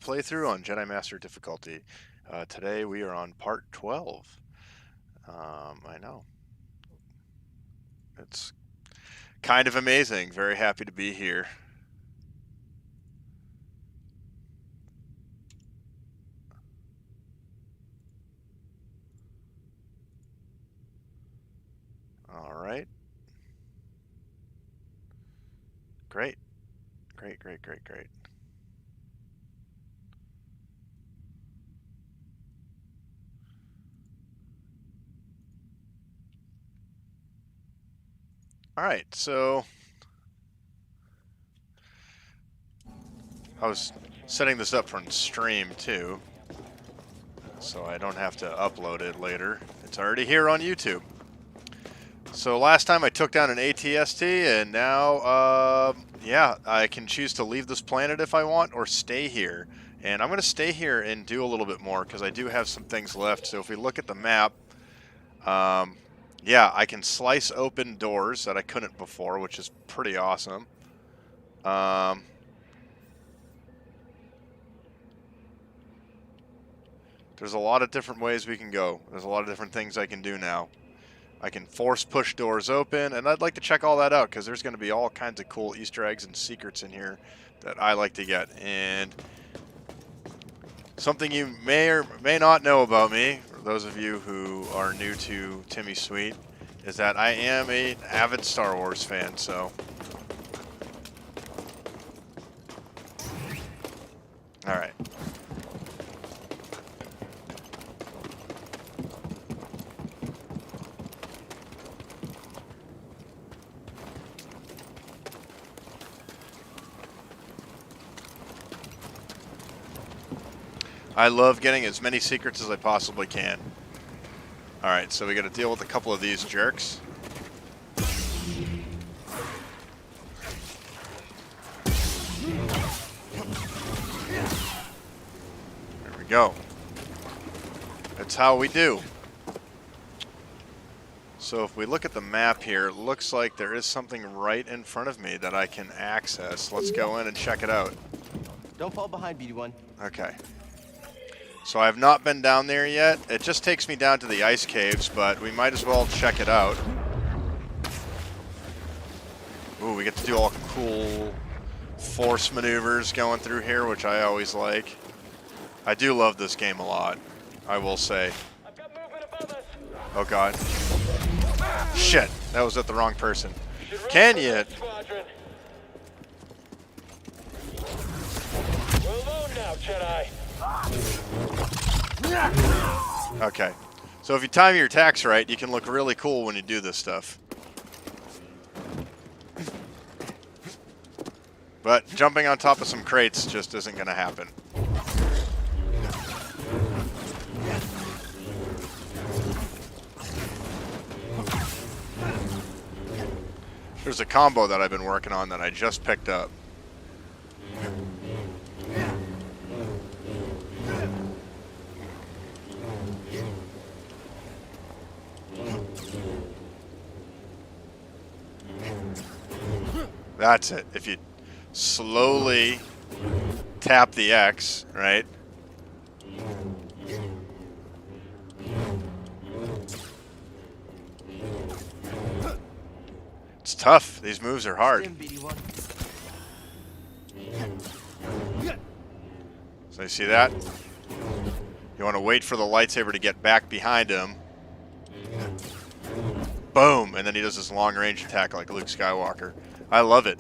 playthrough on Jedi Master difficulty. Today we are on part 12. I know. It's kind of amazing. Very happy to be here. All right. Great. Great. All right, so I was setting this up for stream too, so I don't have to upload it later. It's already here on YouTube. So last time I took down an ATST, and now, yeah, I can choose to leave this planet if I want, or stay here. And I'm going to stay here and do a little bit more, because I do have some things left. So if we look at the map, yeah, I can slice open doors that I couldn't before, which is pretty awesome. There's a lot of different ways we can go. There's a lot of different things I can do now. I can force push doors open, and I'd like to check all that out because there's going to be all kinds of cool Easter eggs and secrets in here that I like to get. And something you may or may not know about me, for those of you who are new to Timmy Sweet, is that I am an avid Star Wars fan, so. All right. I love getting as many secrets as I possibly can. Alright, so we gotta deal with a couple of these jerks. There we go. That's how we do. So if we look at the map here, it looks like there is something right in front of me that I can access. Let's go in and check it out. Don't fall behind, BD1. Okay. So I have not been down there yet. It just takes me down to the ice caves, but we might as well check it out. Ooh, we get to do all cool force maneuvers going through here, which I always like. I do love this game a lot, I will say. Oh god. Shit, that was at the wrong person. Can you? We're alone now, Jedi. Okay. So if you time your attacks right, you can look really cool when you do this stuff. But jumping on top of some crates just isn't going to happen. There's a combo that I've been working on that I just picked up. That's it. If you slowly tap the X, right? It's tough. These moves are hard. So you see that? You want to wait for the lightsaber to get back behind him. Boom! And then he does this long-range attack like Luke Skywalker. I love it.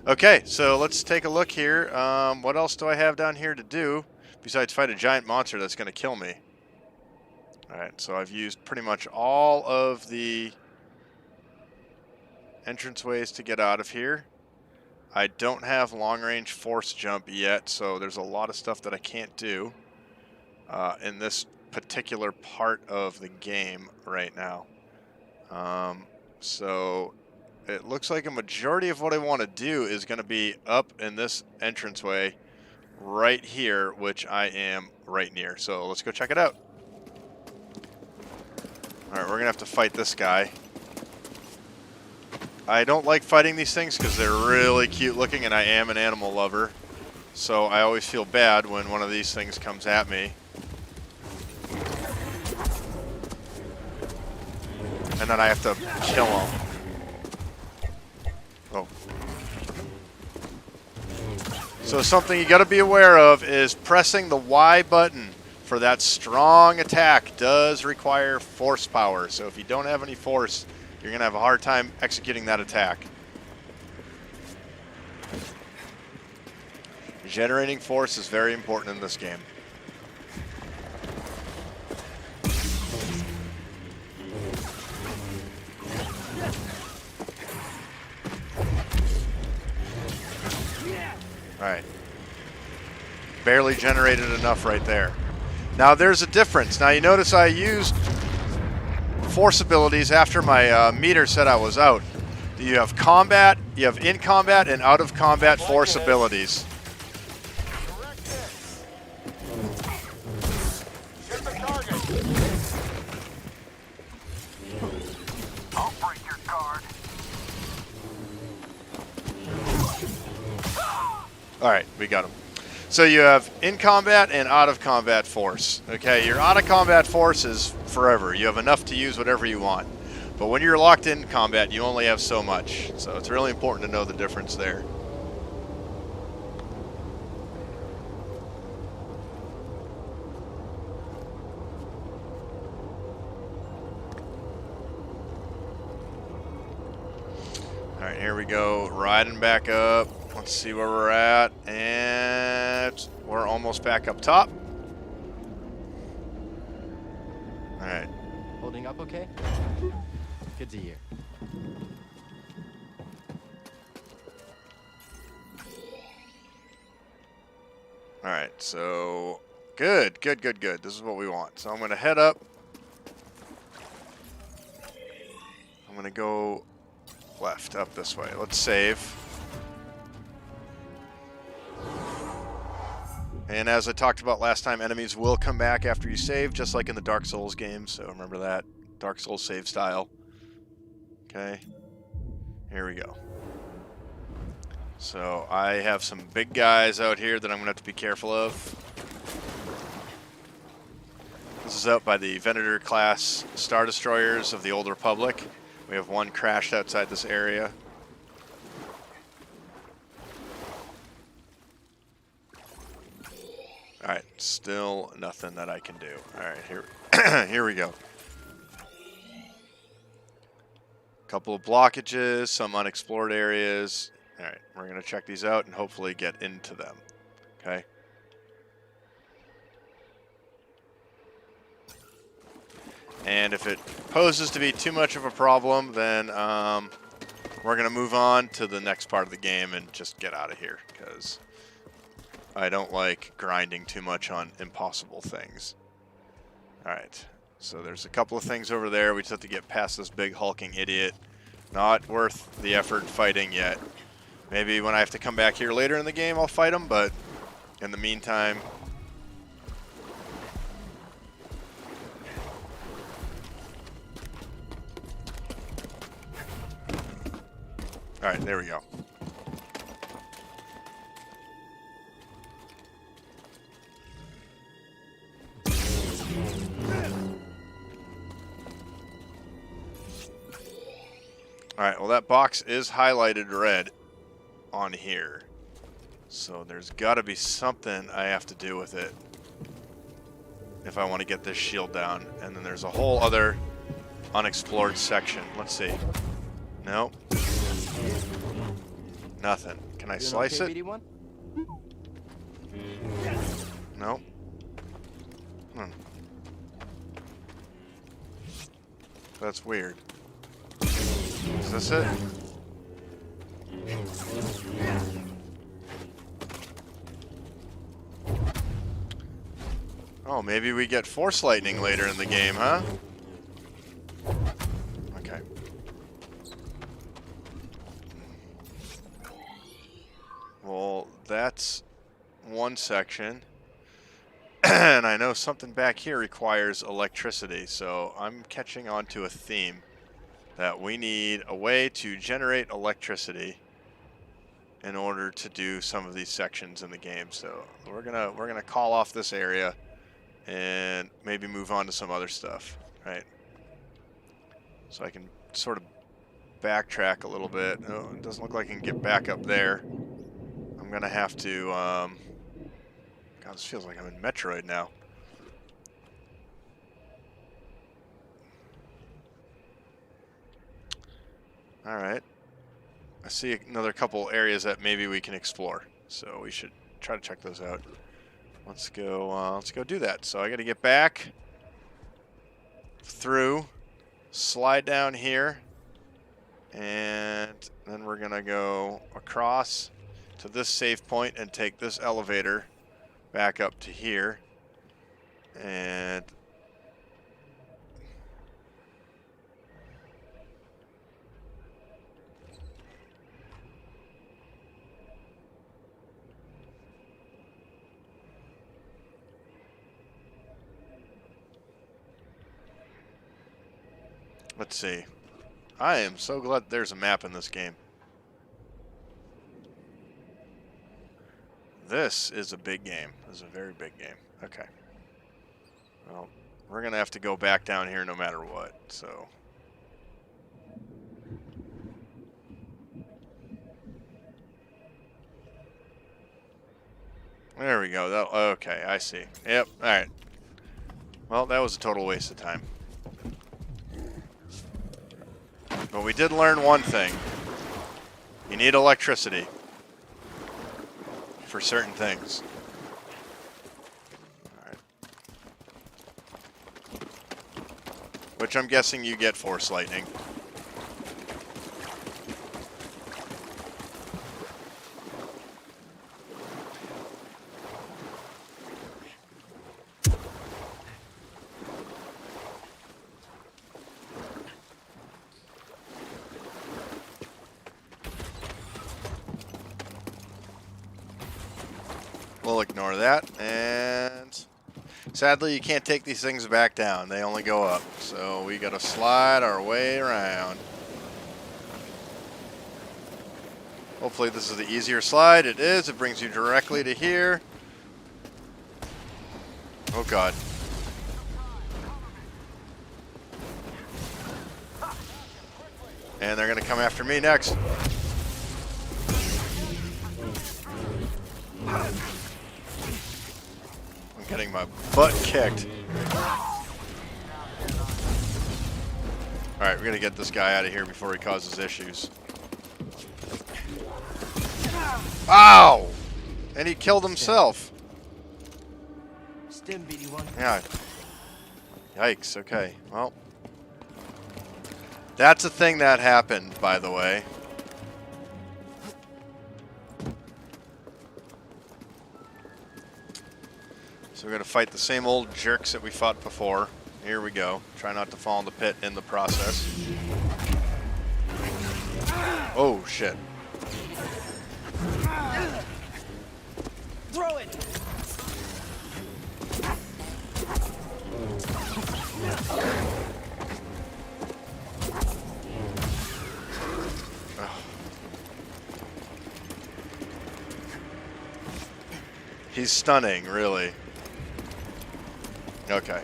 Okay, so let's take a look here. What else do I have down here to do besides fight a giant monster that's going to kill me? Alright, so I've used pretty much all of the entranceways to get out of here. I don't have long-range force jump yet, so there's a lot of stuff that I can't do in this particular part of the game right now. So it looks like a majority of what I want to do is going to be up in this entranceway right here, which I am right near. So let's go check it out. Alright, we're going to have to fight this guy. I don't like fighting these things because they're really cute looking, and I am an animal lover. So I always feel bad when one of these things comes at me. And then I have to kill them. Oh. So something you got to be aware of is pressing the Y button for that strong attack does require force power. So if you don't have any force, you're going to have a hard time executing that attack. Generating force is very important in this game. Alright. Barely generated enough right there. Now there's a difference. Now you notice I used force abilities after my meter said I was out. You have combat, you have in combat and out of combat force abilities. Get the target. I'll break your guard. Alright, we got him. So you have in combat and out of combat force. Okay, your out of combat force is forever. You have enough to use whatever you want. But when you're locked in combat, you only have so much. So it's really important to know the difference there. Alright, here we go. Riding back up. Let's see where we're at. And we're almost back up top. Alright. Holding up okay? Good to hear. Alright, so good. This is what we want. So I'm going to head up. I'm going to go left, up this way. Let's save. And as I talked about last time, enemies will come back after you save, just like in the Dark Souls games. So remember that. Dark Souls save style. Okay. Here we go. So I have some big guys out here that I'm going to have to be careful of. This is out by the Venator class Star Destroyers of the Old Republic. We have one crashed outside this area. Alright, still nothing that I can do. Alright, here we go. Couple of blockages, some unexplored areas. Alright, we're going to check these out and hopefully get into them. Okay. And if it poses to be too much of a problem, then we're going to move on to the next part of the game and just get out of here, because I don't like grinding too much on impossible things. Alright, so there's a couple of things over there. We just have to get past this big hulking idiot. Not worth the effort fighting yet. Maybe when I have to come back here later in the game, I'll fight him, but in the meantime... Alright, there we go. Alright, well that box is highlighted red on here. So there's got to be something I have to do with it if I want to get this shield down. And then there's a whole other unexplored section. Let's see. Nope. Nothing. Can I slice it? Nope. That's weird. Is this it? Oh, maybe we get Force Lightning later in the game, huh? Okay. Well, that's one section. And I know something back here requires electricity, so I'm catching on to a theme that we need a way to generate electricity. in order to do some of these sections in the game. So we're gonna call off this area and maybe move on to some other stuff, right? So I can sort of backtrack a little bit. Oh, it doesn't look like I can get back up there. I'm gonna have to. God, this feels like I'm in Metroid now. All right. I see another couple areas that maybe we can explore, so we should try to check those out. Let's go do that. So I got to get back through, slide down here, and then we're gonna go across to this save point and take this elevator back up to here. And let's see. I am so glad there's a map in this game. This is a big game. This is a very big game. Okay. Well, we're going to have to go back down here no matter what, so. There we go. That, okay, I see. Yep, alright. Well, that was a total waste of time. But we did learn one thing. You need electricity for certain things. Alright. Which I'm guessing you get force lightning. We'll ignore that, and sadly you can't take these things back down. They only go up, so we gotta slide our way around. Hopefully this is the easier slide. It is. It brings you directly to here. Oh god. And they're gonna come after me next. I'm getting my butt kicked. Alright, we're gonna get this guy out of here before he causes issues. Ow! And he killed himself. Stim BD1. Yeah. Yikes, okay. Well. That's a thing that happened, by the way. So we're going to fight the same old jerks that we fought before. Here we go. Try not to fall in the pit in the process. Oh, shit. Throw it! He's stunning, really. Okay.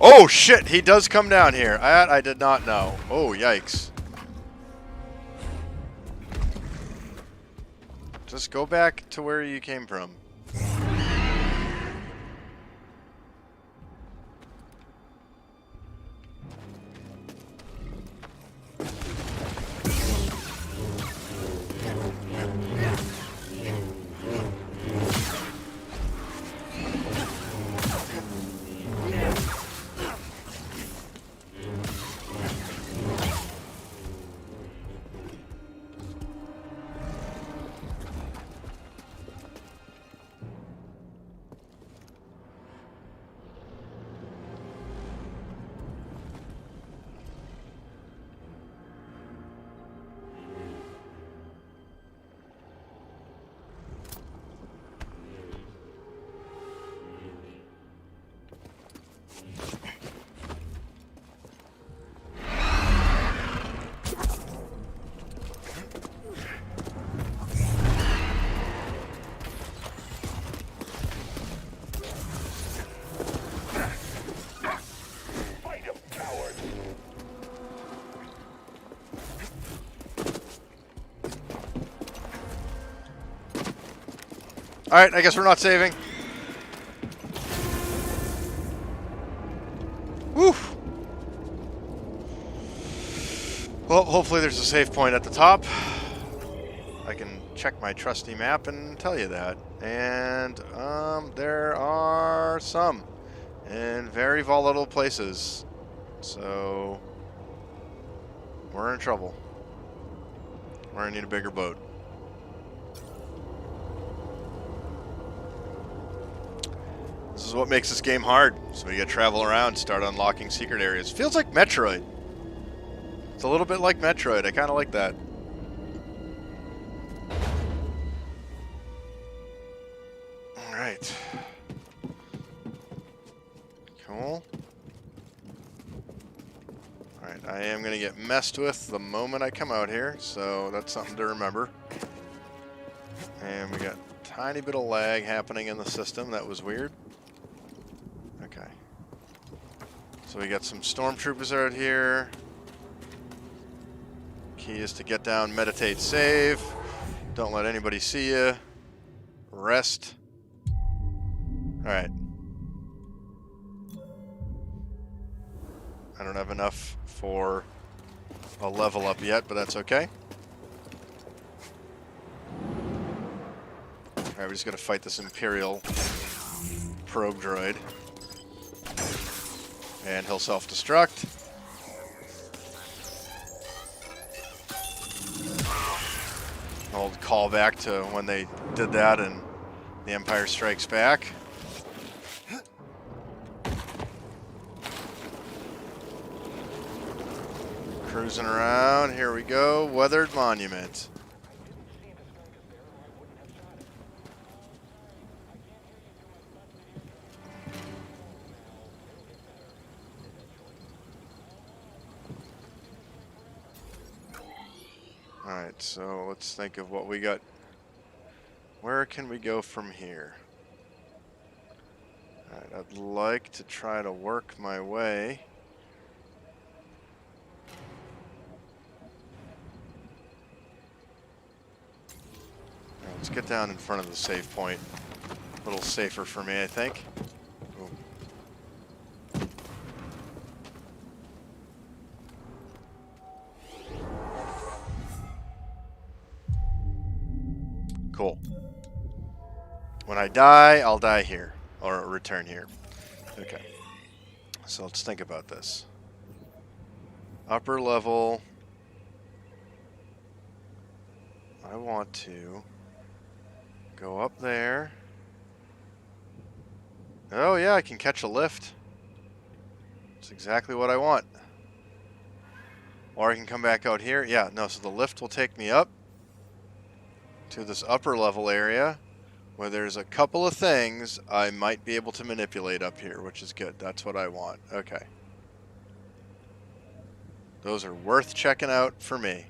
Oh shit, he does come down here. I did not know. Oh, yikes. Just go back to where you came from. Fight him, coward. Alright, I guess we're not saving. Woo! Well, hopefully there's a save point at the top. I can check my trusty map and tell you that. And, there are some. In very volatile places. So, we're in trouble. We're gonna need a bigger boat. This is what makes this game hard. So we gotta travel around, start unlocking secret areas. Feels like Metroid. It's a little bit like Metroid. I kind of like that. Alright. Cool. Alright, I am gonna get messed with the moment I come out here, so that's something to remember. And we got a tiny bit of lag happening in the system. That was weird. Okay. So we got some stormtroopers out here. Key is to get down, meditate, save. Don't let anybody see you. Rest. Alright. I don't have enough for a level up yet, but that's okay. Alright, we're just gonna fight this Imperial probe droid. And he'll self-destruct. Old callback to when they did that in The Empire Strikes Back. Cruising around, here we go, weathered monument. Alright, so let's think of what we got. Where can we go from here? Alright, I'd like to try to work my way. Alright, let's get down in front of the save point. A little safer for me, I think. Ooh. Cool. When I die, I'll die here. Or return here. Okay. So let's think about this. Upper level. I want to go up there. Oh yeah, I can catch a lift. That's exactly what I want. Or I can come back out here. Yeah, no, so the lift will take me up to this upper level area where there's a couple of things I might be able to manipulate up here, which is good. That's what I want. Okay. Those are worth checking out for me.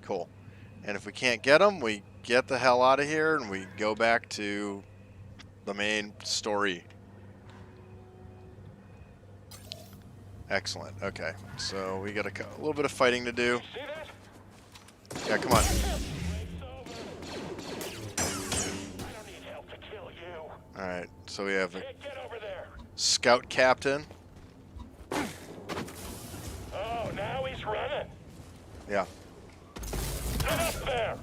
Cool. And if we can't get them, we get the hell out of here and we go back to the main story. Excellent. Okay. So we got a little bit of fighting to do. Yeah, come on. Alright, so we have a scout captain. Oh, now he's running. Yeah. Get up there.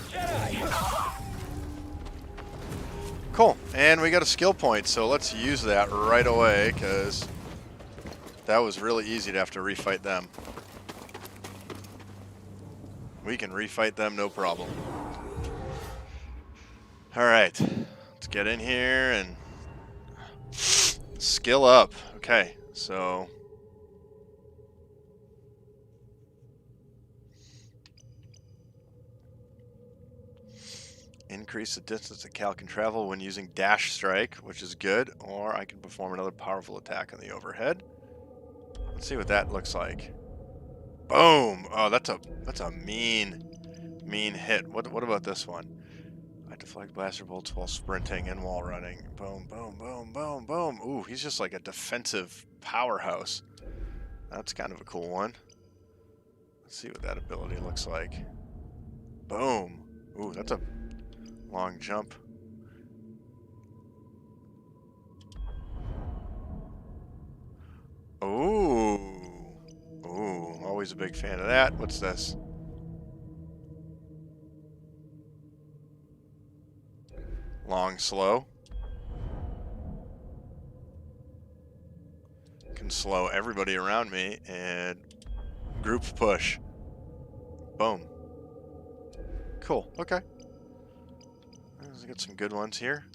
Jedi. Cool. And we got a skill point, so let's use that right away, because that was really easy to have to refight them. We can refight them, no problem. Alright, let's get in here and skill up. Okay, so Increase the distance that Cal can travel when using dash strike, which is good, or I can perform another powerful attack on the overhead. Let's see what that looks like. Boom! Oh, that's a mean hit. What about this one? I deflect blaster bolts while sprinting and while running. Boom, boom, boom, boom, boom. Ooh, he's just like a defensive powerhouse. That's kind of a cool one. Let's see what that ability looks like. Boom. Ooh, that's a long jump. Ooh. Ooh, always a big fan of that. What's this? Long slow. Can slow everybody around me and group push. Boom. Cool. Okay. Let's get some good ones here.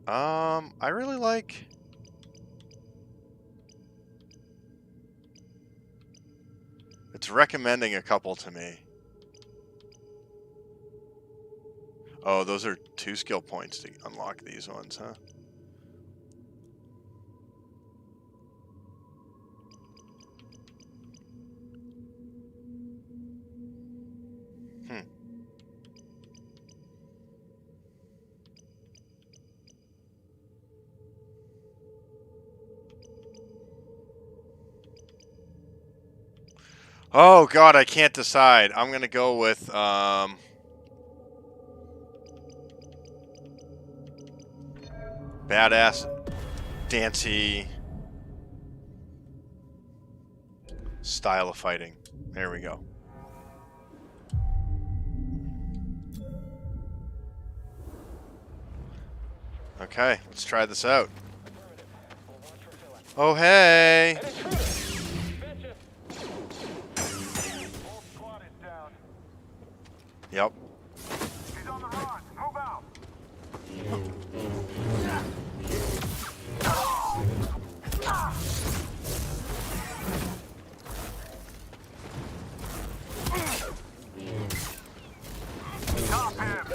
I really like... It's recommending a couple to me. Oh, those are 2 skill points to unlock these ones, huh? Oh god, I can't decide. I'm gonna go with badass, dancey style of fighting. There we go. Okay, let's try this out. Oh hey! Yep. He's on the run. Move out. Stop him.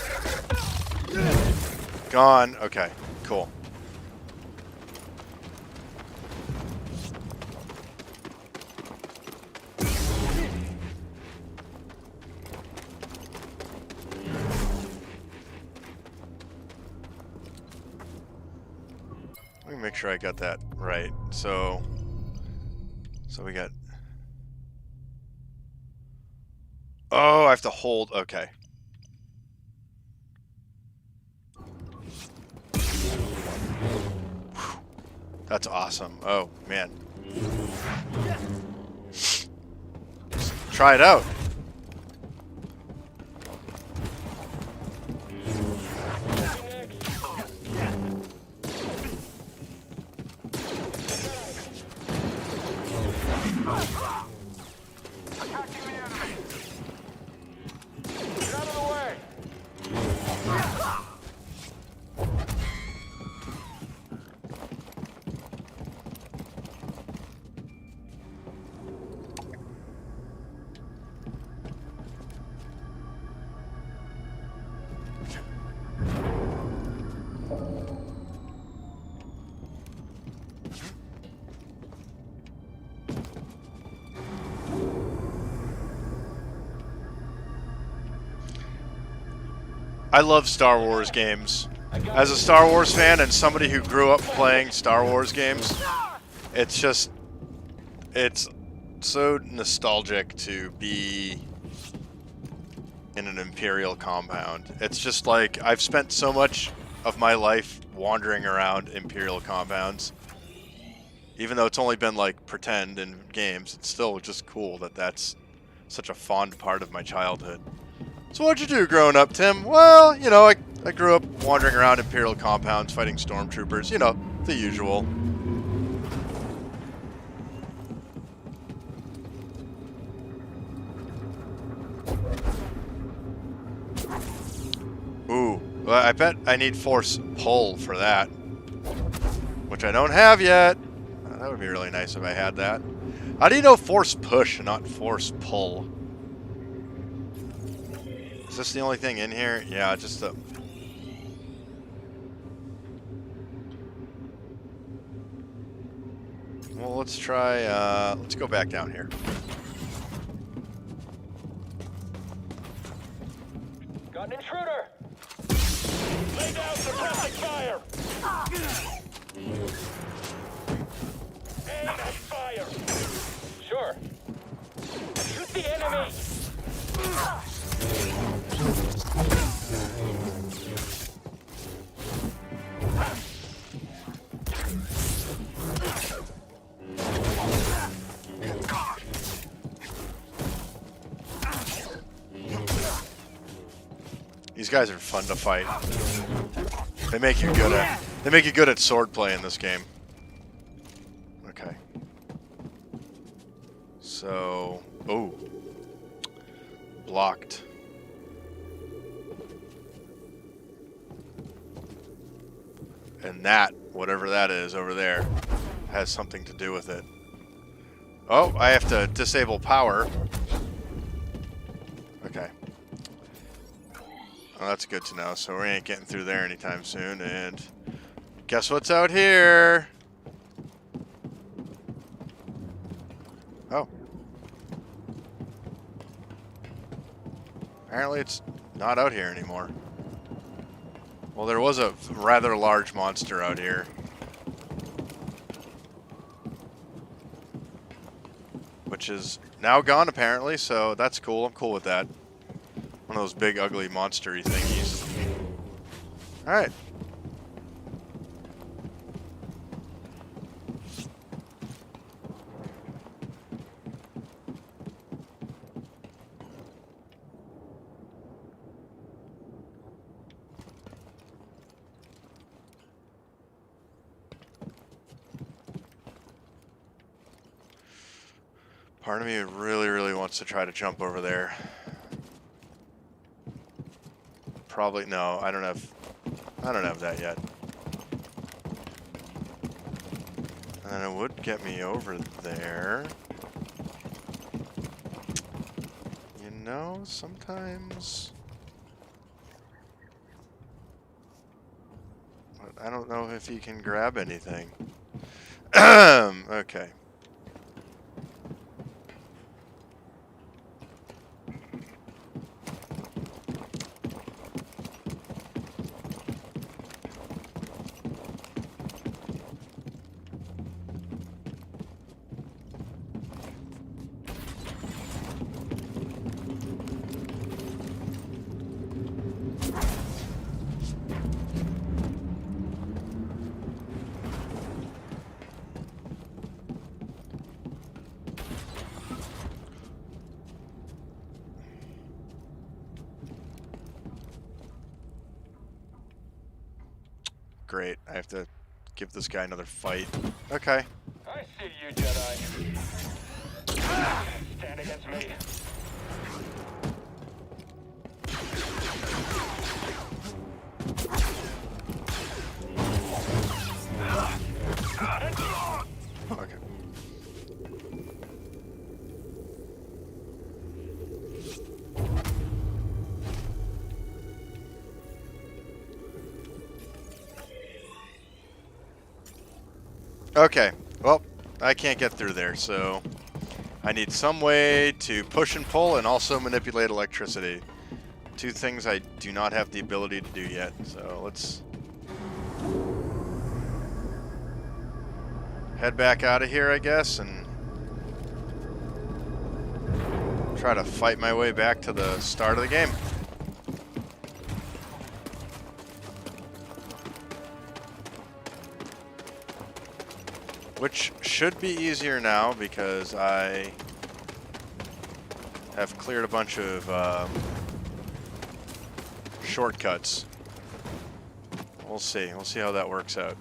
Gone. Okay, cool. Let me make sure I got that right. So we got... Oh, I have to hold... Okay. That's awesome. Oh, man. Try it out. Attacking the enemy. Get out of the way. I love Star Wars games. As a Star Wars fan and somebody who grew up playing Star Wars games, it's just... It's so nostalgic to be in an Imperial compound. It's just like, I've spent so much of my life wandering around Imperial compounds. Even though it's only been like pretend in games, it's still just cool that that's such a fond part of my childhood. So what'd you do growing up, Tim? Well, you know, I grew up wandering around Imperial compounds, fighting stormtroopers, you know, the usual. Ooh, well, I bet I need force pull for that, which I don't have yet. That would be really nice if I had that. How do you know force push and not force pull? Is this the only thing in here? Yeah, just the... Well, let's try, let's go back down here. Got an intruder! Lay down suppressing fire! Aim and fire! Sure. Shoot the enemy! These guys are fun to fight. They make you good at sword play in this game. Okay. So, oh. Blocked. And that, whatever that is over there, has something to do with it. Oh, I have to disable power. Okay. Well, that's good to know. So we ain't getting through there anytime soon. And guess what's out here? Oh. Apparently it's not out here anymore. Well, there was a rather large monster out here. Which is now gone, apparently, so that's cool. I'm cool with that. One of those big, ugly, monster-y thingies. Alright. Part of me really, really wants to try to jump over there. Probably no. I don't have that yet. And it would get me over there. You know, sometimes. But I don't know if you can grab anything. Okay. Great. I have to give this guy another fight. Okay. I see you, Jedi. Stand against me. Okay. Okay, well, I can't get through there, so I need some way to push and pull and also manipulate electricity. Two things I do not have the ability to do yet, so let's head back out of here, I guess, and try to fight my way back to the start of the game. Which should be easier now because I have cleared a bunch of shortcuts. We'll see. We'll see how that works out.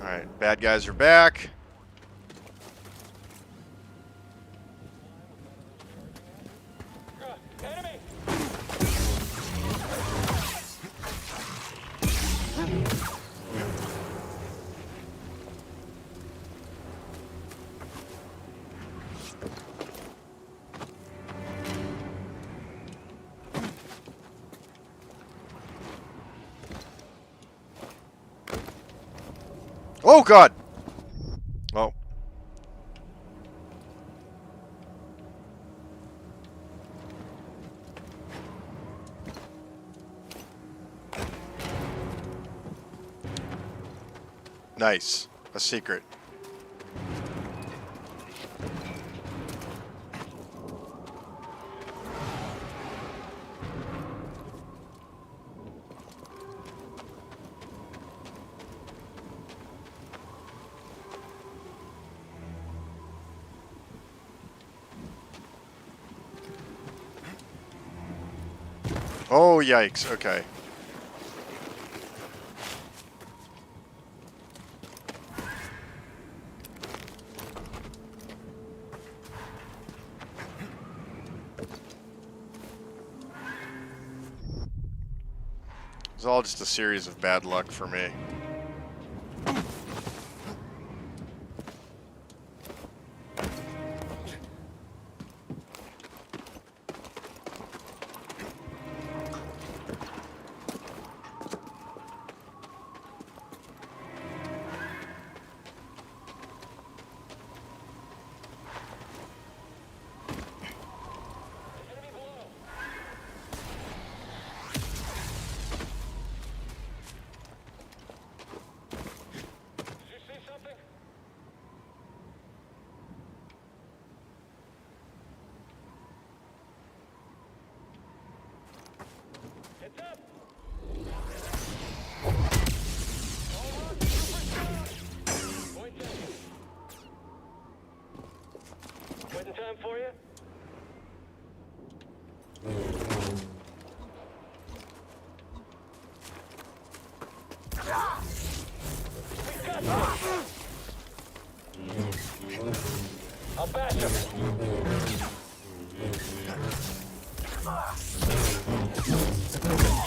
Alright, bad guys are back. Enemy! Oh, God! Oh. Nice. A secret. Oh, yikes. Okay. It's all just a series of bad luck for me. Did you see something? Heads up! All rockets superstar! Point taken. Quitting time for you? We got this! I'll bash him!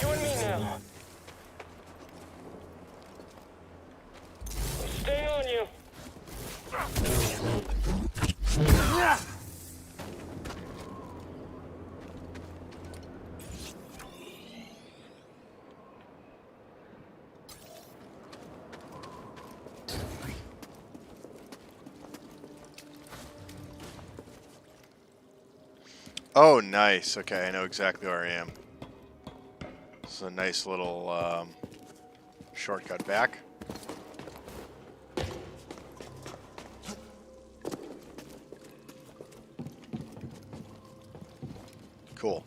You and me now. Stay on you. Oh, nice. Okay, I know exactly where I am. This is a nice little shortcut back. Cool.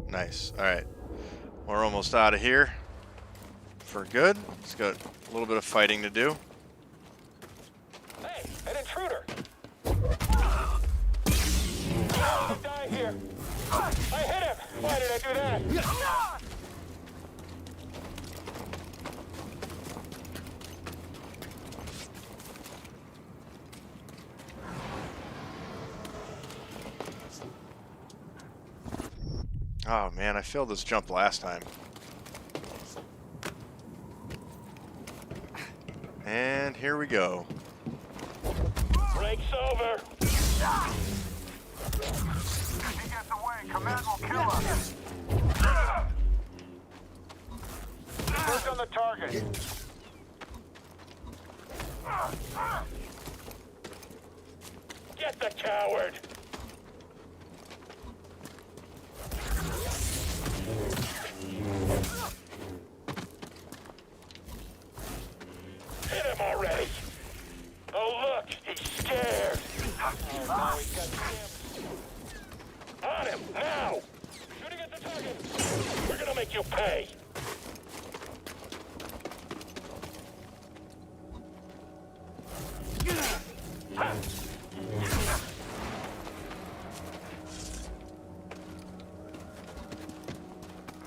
Nice. All right. We're almost out of here for good. It's got a little bit of fighting to do. Hey, an intruder! Die here! I hit him! Why did I do that? Oh man, I failed this jump last time. And here we go. Break's over! If he gets away, Command will kill us. First on the target. Get the coward! Hit him already! Oh look, he's scared! Oh no, he's got stamina. On him, now! Shooting at the target! We're gonna make you pay!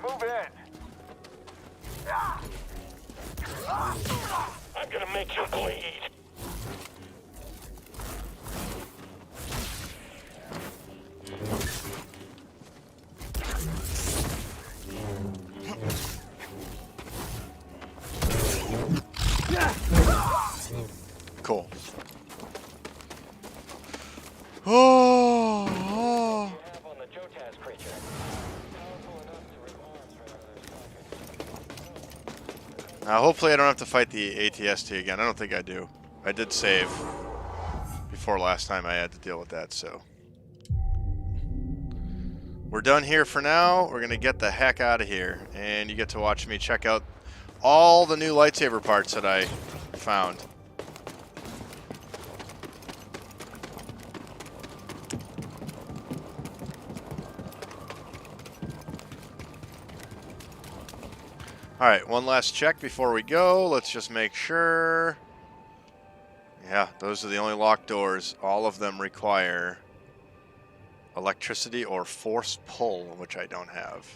Move in. I'm gonna make you bleed! Hopefully I don't have to fight the ATST again. I don't think I do. I did save before last time I had to deal with that, so. We're done here for now. We're going to get the heck out of here. And you get to watch me check out all the new lightsaber parts that I found. Alright, one last check before we go. Let's just make sure. Yeah, those are the only locked doors. All of them require electricity or force pull, which I don't have.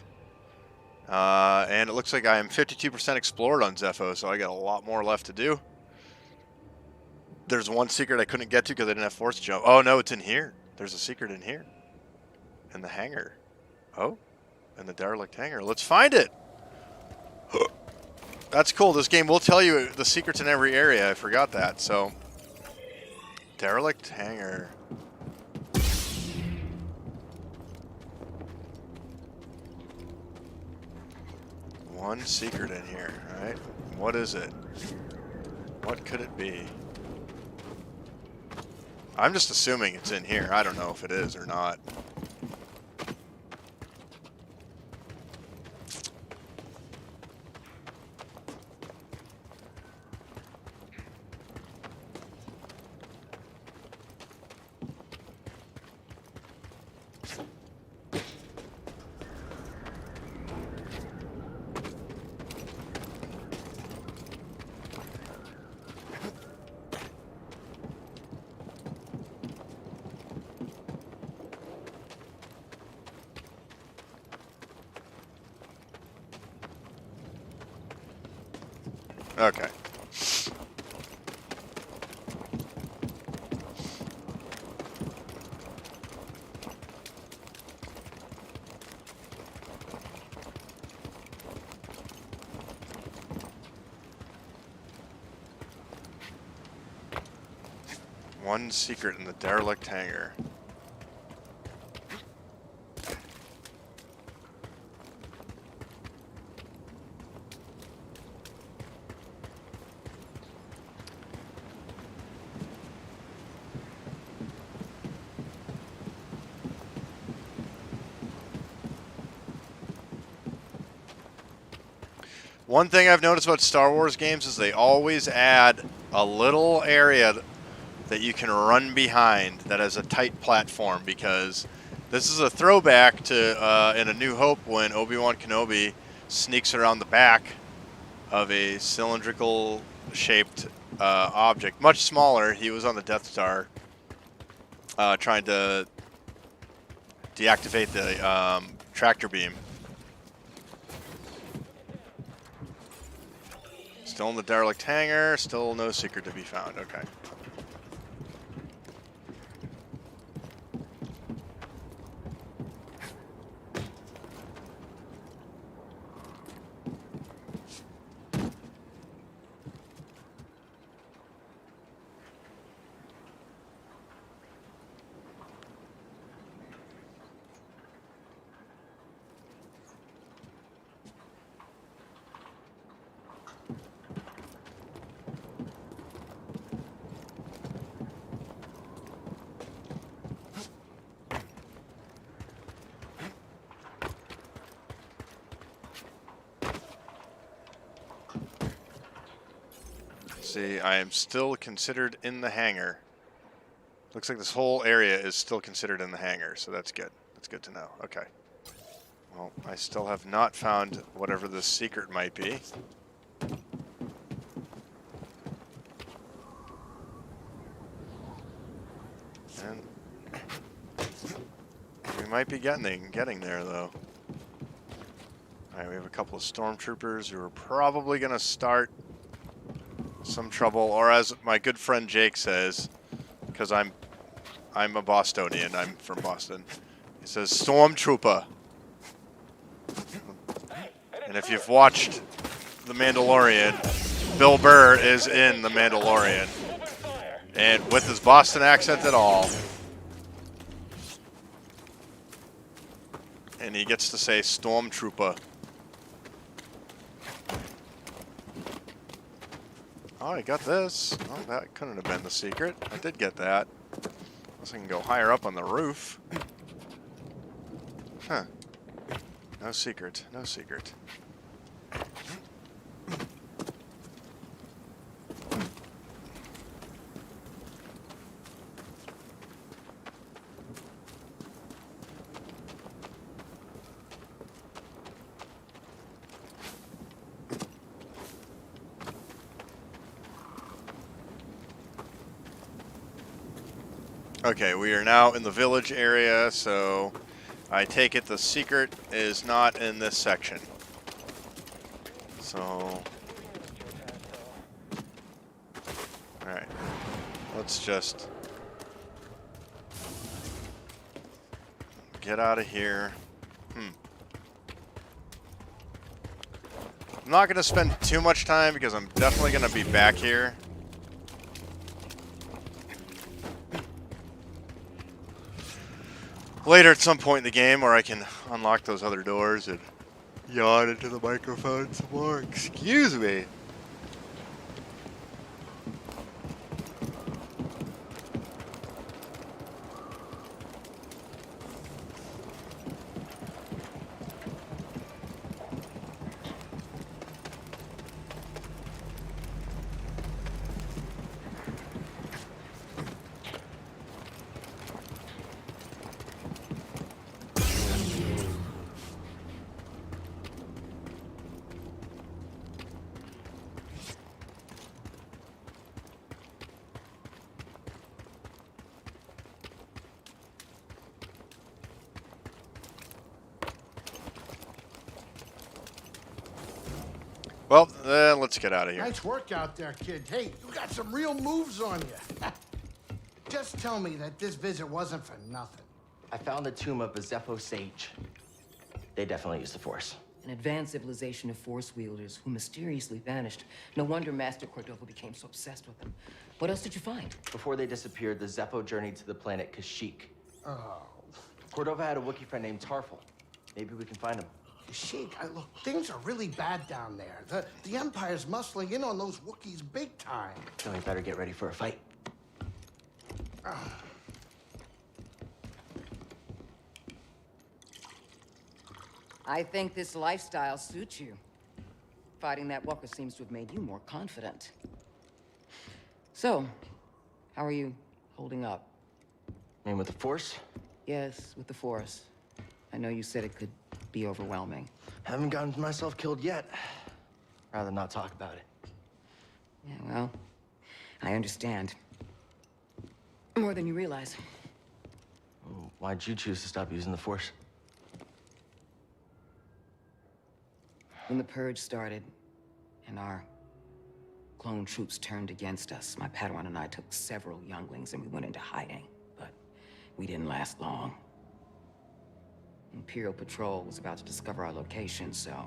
And it looks like I am 52% explored on Zepho, so I got a lot more left to do. There's one secret I couldn't get to because I didn't have force jump. Oh, no, it's in here. There's a secret in here. In the hangar. Oh, in the derelict hangar. Let's find it. That's cool. This game will tell you the secrets in every area. I forgot that. So, derelict hangar. One secret in here, right? What is it? What could it be? I'm just assuming it's in here. I don't know if it is or not. Okay. One secret in the derelict hangar. One thing I've noticed about Star Wars games is they always add a little area that you can run behind that has a tight platform, because this is a throwback to in A New Hope when Obi-Wan Kenobi sneaks around the back of a cylindrical shaped object, much smaller. He was on the Death Star trying to deactivate the tractor beam. Still in the derelict hangar, still no secret to be found. Okay. See, I am still considered in the hangar. Looks like this whole area is still considered in the hangar, so that's good. That's good to know. Okay. Well, I still have not found whatever this secret might be. And we might be getting there, though. Alright, we have a couple of stormtroopers who are probably going to start some trouble, or as my good friend Jake says, because I'm a Bostonian, I'm from Boston, he says, Stormtrooper. And if you've watched The Mandalorian, Bill Burr is in The Mandalorian, and with his Boston accent at all. And he gets to say Stormtrooper. Oh, I got this. Oh, that couldn't have been the secret. I did get that. Unless I can go higher up on the roof. Huh. No secret. No secret. Okay, we are now in the village area, so I take it the secret is not in this section. So, alright, let's just get out of here. I'm not going to spend too much time because I'm definitely going to be back here. Later at some point in the game where I can unlock those other doors and yawn into the microphone some more. Excuse me. Well, let's get out of here. Nice work out there, kid. Hey, you got some real moves on you. Just tell me that this visit wasn't for nothing. I found the tomb of a Zeppo sage. They definitely used the Force. An advanced civilization of Force wielders who mysteriously vanished. No wonder Master Cordova became so obsessed with them. What else did you find? Before they disappeared, the Zeppo journeyed to the planet Kashyyyk. Oh, Cordova had a Wookiee friend named Tarful. Maybe we can find him. Sheik, look, things are really bad down there. The Empire's muscling in on those Wookiees big time. So we better get ready for a fight. I think this lifestyle suits you. Fighting that walker seems to have made you more confident. So, how are you holding up? I mean, with the Force? Yes, with the Force. I know you said it could be overwhelming. Haven't gotten myself killed yet. Rather not talk about it. Yeah, well, I understand. More than you realize. Why'd you choose to stop using the Force? When the Purge started, and our clone troops turned against us, my Padawan and I took several younglings and we went into hiding. But we didn't last long. Imperial Patrol was about to discover our location, so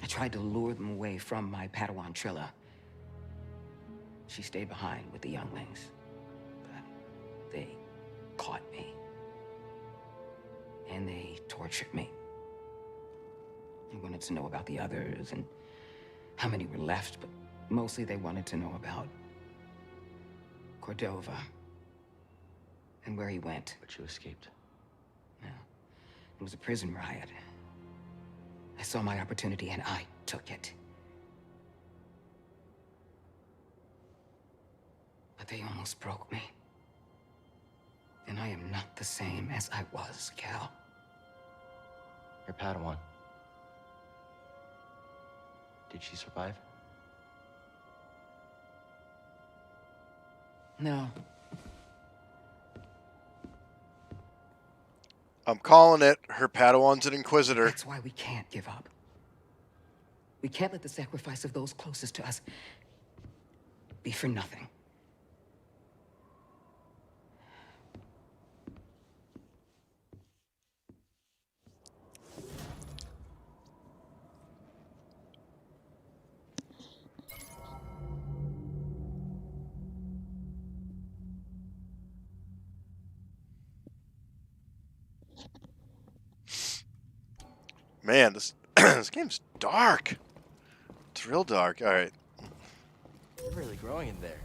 I tried to lure them away from my Padawan Trilla. She stayed behind with the younglings, but they caught me. And they tortured me. They wanted to know about the others and how many were left, but mostly they wanted to know about Cordova and where he went. But you escaped. Yeah. It was a prison riot. I saw my opportunity and I took it. But they almost broke me. And I am not the same as I was, Cal. Your Padawan. Did she survive? No. I'm calling it. Her Padawan's an Inquisitor. That's why we can't give up. We can't let the sacrifice of those closest to us be for nothing. Man, this this game's dark. It's real dark. All right. growing in there?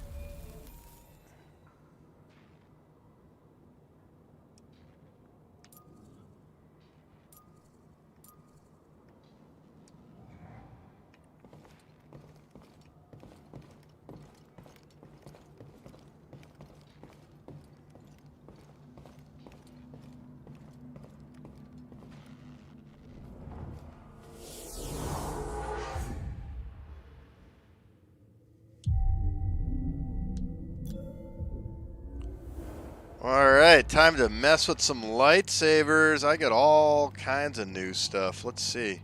Alright, time to mess with some lightsabers. I got all kinds of new stuff. Let's see.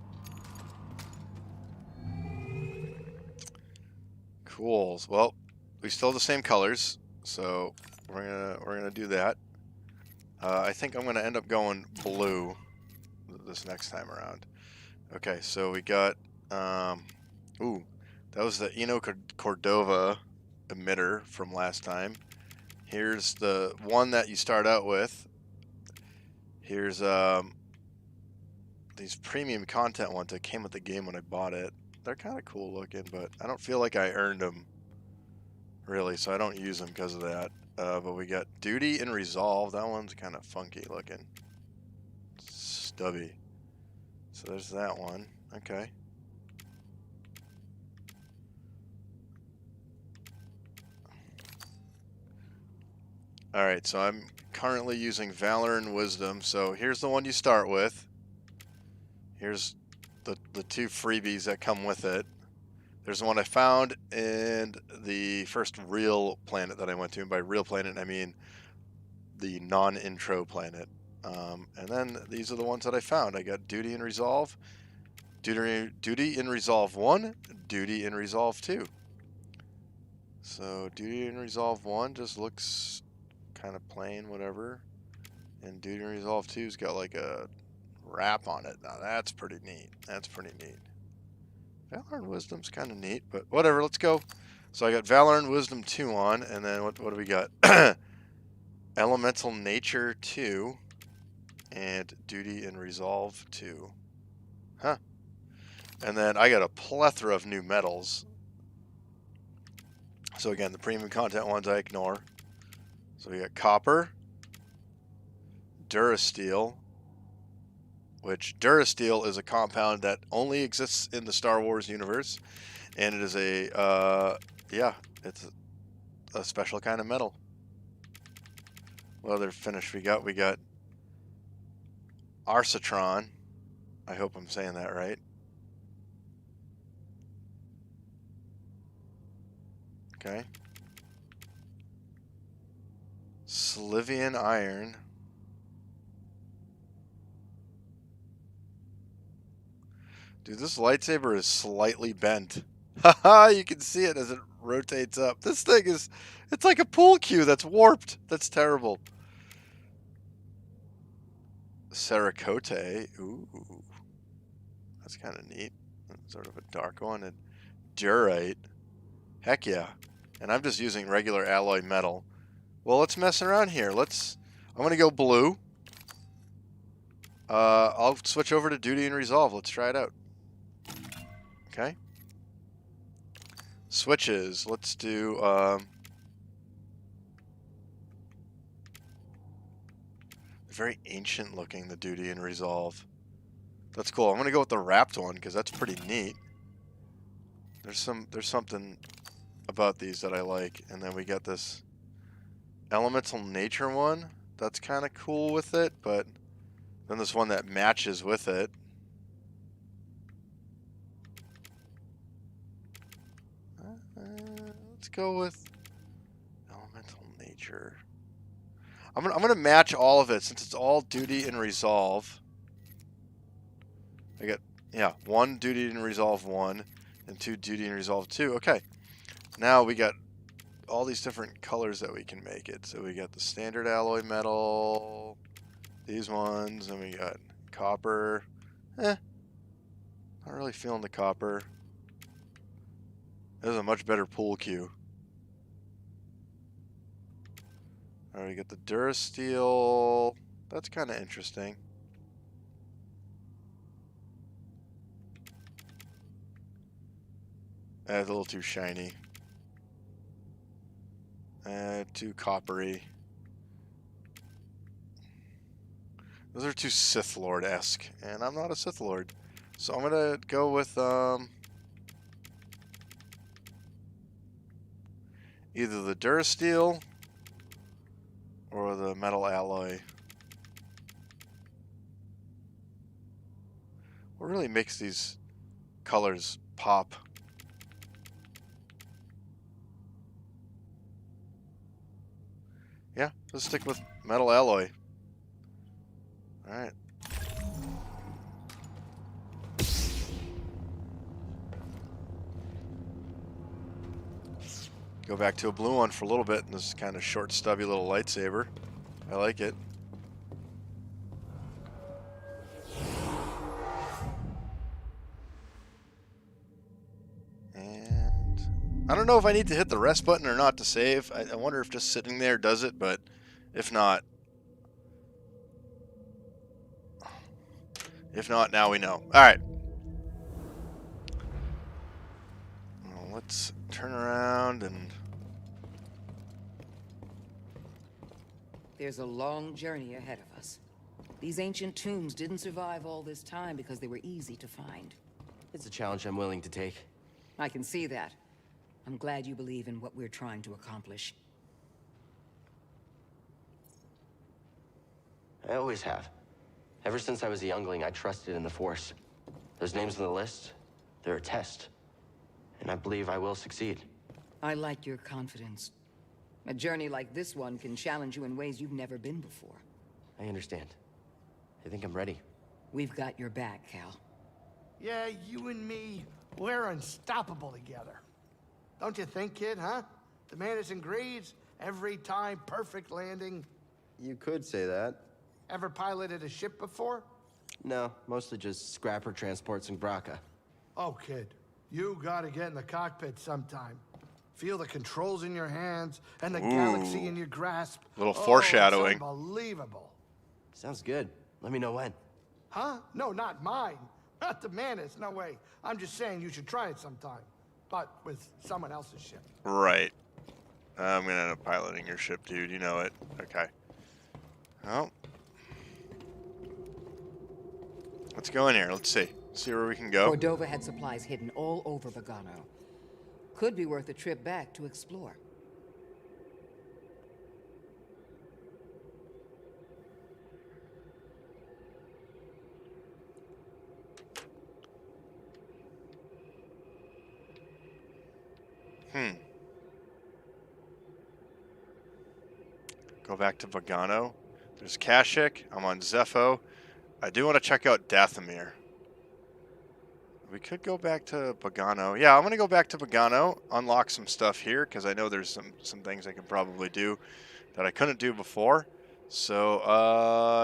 Cool. Well, we still have the same colors, so we're gonna do that. I think I'm gonna end up going blue this next time around. Okay, so we got ooh, that was the Eno Cordova emitter from last time. Here's the one that you start out with. Here's these premium content ones that came with the game when I bought it. They're kind of cool looking, but I don't feel like I earned them really, so I don't use them because of that. But we got Duty and Resolve. That one's kind of funky looking. Stubby. So there's that one. Okay. Alright, so I'm currently using Valor and Wisdom. So here's the one you start with. Here's the two freebies that come with it. There's the one I found in the first real planet that I went to. And by real planet, I mean the non-intro planet. And then these are the ones that I found. I got Duty and Resolve, Duty in Resolve 1, Duty in Resolve 2. So Duty in Resolve 1 just looks kind of plain, whatever. And Duty in Resolve 2's got like a wrap on it. Now that's pretty neat. That's pretty neat. Valor and Wisdom's kind of neat, but whatever, let's go. So I got Valor and Wisdom 2 on, and then what do we got? Elemental Nature 2 and Duty and Resolve 2. Huh. And then I got a plethora of new metals. So again, the premium content ones I ignore. So we got Copper, Durasteel, which Durasteel is a compound that only exists in the Star Wars universe, and it is a yeah, it's a special kind of metal. What other finish we got? We got Arsatron. I hope I'm saying that right. Okay. Slivian Iron. Dude, this lightsaber is slightly bent. Haha, you can see it as it rotates up. This thing is, it's like a pool cue that's warped. That's terrible. Cerakote. Ooh. That's kind of neat. Sort of a dark one. And Durite. Heck yeah. And I'm just using regular alloy metal. Well, let's mess around here. I'm going to go blue. I'll switch over to Duty and Resolve. Let's try it out. Okay. Switches. Let's do very ancient looking, the Duty and Resolve. That's cool. I'm gonna go with the wrapped one because that's pretty neat. There's something about these that I like. And then we got this Elemental Nature one. That's kind of cool with it, but then this one that matches with it. Let's go with Elemental Nature. I'm gonna match all of it since it's all Duty and Resolve. I got 1 Duty and Resolve 1 and 2 Duty and Resolve 2. Okay. Now we got all these different colors that we can make it. So we got the standard alloy metal, these ones, and we got copper. Not really feeling the copper. This is a much better pool cue. Alright, we got the Durasteel. That's kind of interesting. That's a little too shiny. Too coppery. Those are too Sith Lord-esque, and I'm not a Sith Lord. So I'm gonna go with either the Durasteel or the metal alloy. What really makes these colors pop? Yeah, let's stick with metal alloy. Alright. Go back to a blue one for a little bit, and this kind of short, stubby little lightsaber. I like it. And I don't know if I need to hit the rest button or not to save. I wonder if just sitting there does it, but if not, now we know. Alright. Well, let's turn around and... There's a long journey ahead of us. These ancient tombs didn't survive all this time because they were easy to find. It's a challenge I'm willing to take. I can see that. I'm glad you believe in what we're trying to accomplish. I always have. Ever since I was a youngling, I trusted in the Force. Those names on the list, they're a test. And I believe I will succeed. I like your confidence. A journey like this one can challenge you in ways you've never been before. I understand. I think I'm ready. We've got your back, Cal. Yeah, you and me, we're unstoppable together. Don't you think, kid, huh? The Madison grades, every time perfect landing. You could say that. Ever piloted a ship before? No, mostly just scrapper transports and Braca. Oh, kid, you gotta get in the cockpit sometime. Feel the controls in your hands and the galaxy in your grasp. Little foreshadowing. It's unbelievable. Sounds good. Let me know when. Huh? No, not mine. Not the Manus, no way. I'm just saying you should try it sometime. But with someone else's ship. Right. I'm gonna end up piloting your ship, dude. You know it. Okay. Well. Let's go in here. Let's see. See where we can go. Cordova had supplies hidden all over Bogano. Could be worth a trip back to explore. Go back to Bogano. There's Kashyyyk. I'm on Zepho. I do want to check out Dathomir. We could go back to Bogano. Yeah, I'm going to go back to Bogano, unlock some stuff here, because I know there's some things I can probably do that I couldn't do before. So,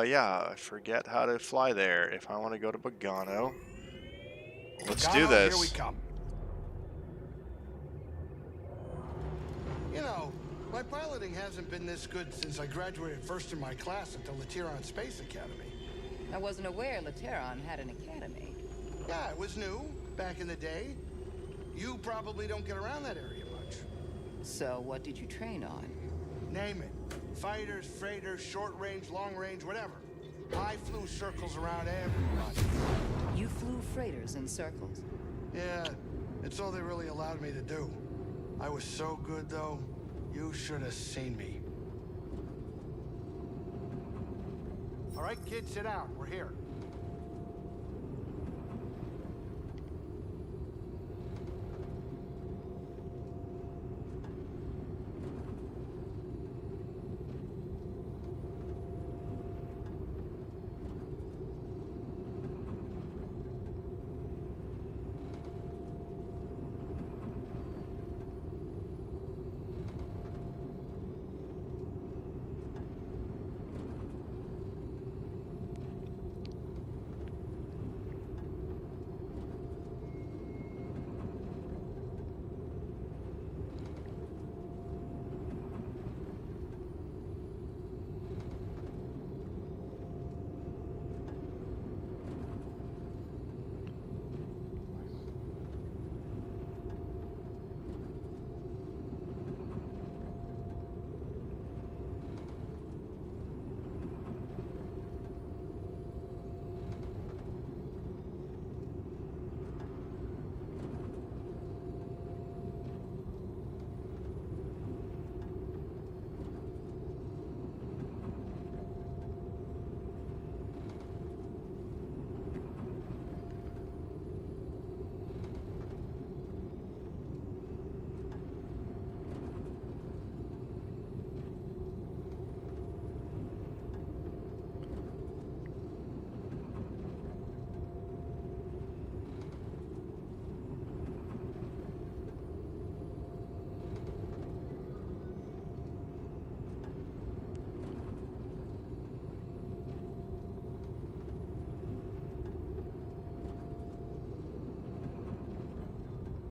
yeah, I forget how to fly there. If I want to go to Bogano, let's do this. Here we come. You know, my piloting hasn't been this good since I graduated first in my class at the Lateron Space Academy. I wasn't aware Lateron had an academy. Yeah, it was new, back in the day. You probably don't get around that area much. So what did you train on? Name it. Fighters, freighters, short range, long range, whatever. I flew circles around everybody. You flew freighters in circles? Yeah, it's all they really allowed me to do. I was so good, though. You should have seen me. All right, kids, sit down. We're here.